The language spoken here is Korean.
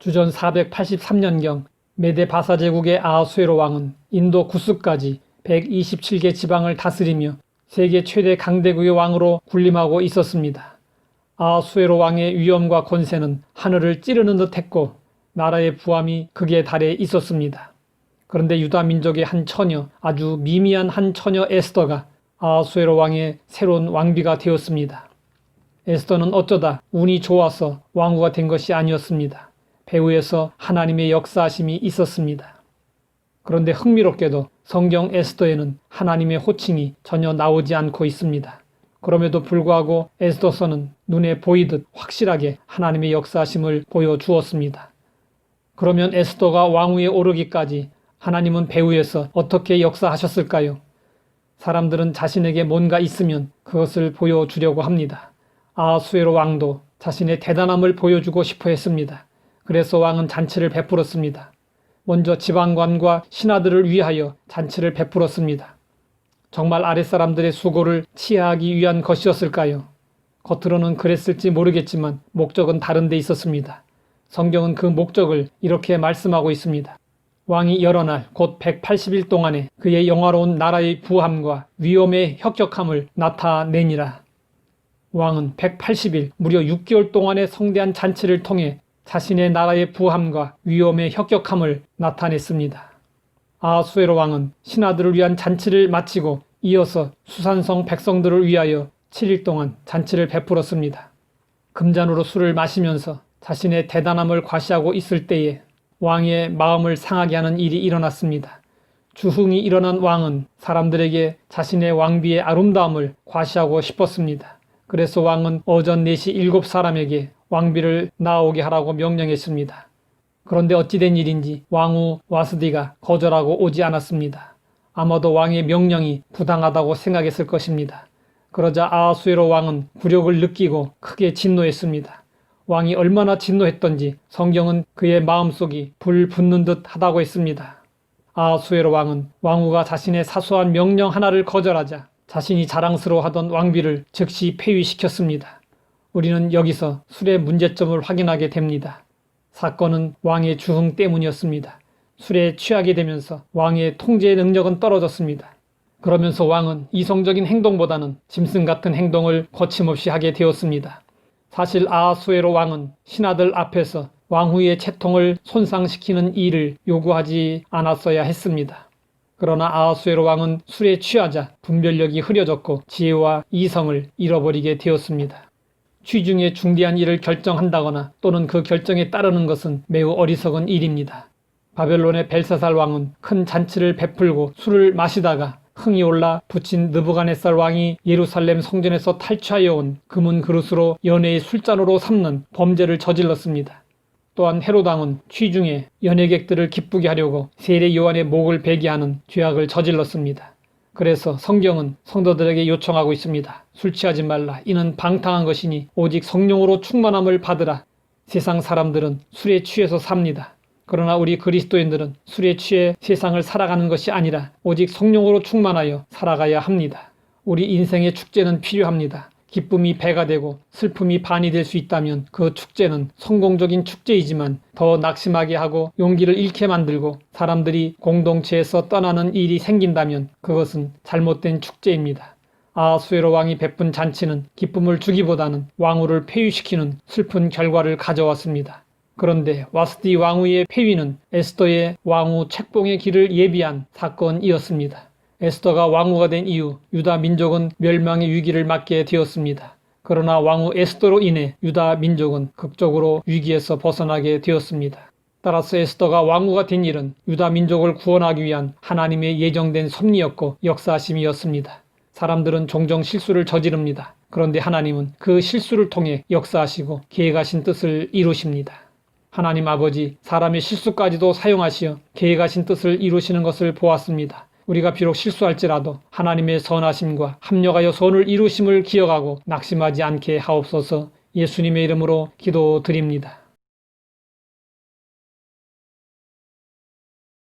주전 483년경 메데 바사 제국의 아하수에로 왕은 인도 구스까지 127개 지방을 다스리며 세계 최대 강대국의 왕으로 군림하고 있었습니다. 아하수에로 왕의 위엄과 권세는 하늘을 찌르는 듯 했고 나라의 부함이 극에 달해 있었습니다. 그런데 유다 민족의 한 처녀, 아주 미미한 한 처녀 에스더가 아하수에로 왕의 새로운 왕비가 되었습니다. 에스더는 어쩌다 운이 좋아서 왕후가 된 것이 아니었습니다. 배후에서 하나님의 역사하심이 있었습니다. 그런데 흥미롭게도 성경 에스더에는 하나님의 호칭이 전혀 나오지 않고 있습니다. 그럼에도 불구하고 에스더서는 눈에 보이듯 확실하게 하나님의 역사하심을 보여주었습니다. 그러면 에스더가 왕위에 오르기까지 하나님은 배후에서 어떻게 역사하셨을까요? 사람들은 자신에게 뭔가 있으면 그것을 보여주려고 합니다. 아하수에로 왕도 자신의 대단함을 보여주고 싶어 했습니다. 그래서 왕은 잔치를 베풀었습니다. 먼저 지방관과 신하들을 위하여 잔치를 베풀었습니다. 정말 아랫사람들의 수고를 치하하기 위한 것이었을까요? 겉으로는 그랬을지 모르겠지만 목적은 다른 데 있었습니다. 성경은 그 목적을 이렇게 말씀하고 있습니다. 왕이 여러 날 곧 180일 동안에 그의 영화로운 나라의 부함과 위엄의 혁혁함을 나타내니라. 왕은 180일 무려 6개월 동안의 성대한 잔치를 통해 자신의 나라의 부함과 위엄의 혁혁함을 나타냈습니다. 아하수에로 왕은 신하들을 위한 잔치를 마치고 이어서 수산성 백성들을 위하여 7일 동안 잔치를 베풀었습니다. 금잔으로 술을 마시면서 자신의 대단함을 과시하고 있을 때에 왕의 마음을 상하게 하는 일이 일어났습니다. 주흥이 일어난 왕은 사람들에게 자신의 왕비의 아름다움을 과시하고 싶었습니다. 그래서 왕은 오전 4시 7사람에게 왕비를 나오게 하라고 명령했습니다. 그런데 어찌된 일인지 왕후 와스디가 거절하고 오지 않았습니다. 아마도 왕의 명령이 부당하다고 생각했을 것입니다. 그러자 아하수에로 왕은 굴욕을 느끼고 크게 진노했습니다. 왕이 얼마나 진노했던지 성경은 그의 마음속이 불 붙는 듯 하다고 했습니다. 아하수에로 왕은 왕후가 자신의 사소한 명령 하나를 거절하자 자신이 자랑스러워하던 왕비를 즉시 폐위시켰습니다. 우리는 여기서 술의 문제점을 확인하게 됩니다. 사건은 왕의 주흥 때문이었습니다. 술에 취하게 되면서 왕의 통제 능력은 떨어졌습니다. 그러면서 왕은 이성적인 행동보다는 짐승 같은 행동을 거침없이 하게 되었습니다. 사실 아하수에로 왕은 신하들 앞에서 왕후의 채통을 손상시키는 일을 요구하지 않았어야 했습니다. 그러나 아하수에로 왕은 술에 취하자 분별력이 흐려졌고 지혜와 이성을 잃어버리게 되었습니다. 취중에 중대한 일을 결정한다거나 또는 그 결정에 따르는 것은 매우 어리석은 일입니다. 바벨론의 벨사살 왕은 큰 잔치를 베풀고 술을 마시다가 흥이 올라 부친 느부갓네살 왕이 예루살렘 성전에서 탈취하여 온 금은 그릇으로 연회의 술잔으로 삼는 범죄를 저질렀습니다. 또한 헤롯 왕은 취중에 연회객들을 기쁘게 하려고 세례 요한의 목을 베게 하는 죄악을 저질렀습니다. 그래서 성경은 성도들에게 요청하고 있습니다. 술 취하지 말라. 이는 방탕한 것이니 오직 성령으로 충만함을 받으라. 세상 사람들은 술에 취해서 삽니다. 그러나 우리 그리스도인들은 술에 취해 세상을 살아가는 것이 아니라 오직 성령으로 충만하여 살아가야 합니다. 우리 인생의 축제는 필요합니다. 기쁨이 배가 되고 슬픔이 반이 될 수 있다면 그 축제는 성공적인 축제이지만 더 낙심하게 하고 용기를 잃게 만들고 사람들이 공동체에서 떠나는 일이 생긴다면 그것은 잘못된 축제입니다. 아하수에로 왕이 베푼 잔치는 기쁨을 주기보다는 왕후를 폐위시키는 슬픈 결과를 가져왔습니다. 그런데 와스디 왕후의 폐위는 에스더의 왕후 책봉의 길을 예비한 사건이었습니다. 에스더가 왕후가 된 이후 유다 민족은 멸망의 위기를 맞게 되었습니다. 그러나 왕후 에스더로 인해 유다 민족은 극적으로 위기에서 벗어나게 되었습니다. 따라서 에스더가 왕후가 된 일은 유다 민족을 구원하기 위한 하나님의 예정된 섭리였고 역사하심이었습니다. 사람들은 종종 실수를 저지릅니다. 그런데 하나님은 그 실수를 통해 역사하시고 계획하신 뜻을 이루십니다. 하나님 아버지 사람의 실수까지도 사용하시어 계획하신 뜻을 이루시는 것을 보았습니다. 우리가 비록 실수할지라도 하나님의 선하심과 합력하여 선을 이루심을 기억하고 낙심하지 않게 하옵소서. 예수님의 이름으로 기도드립니다.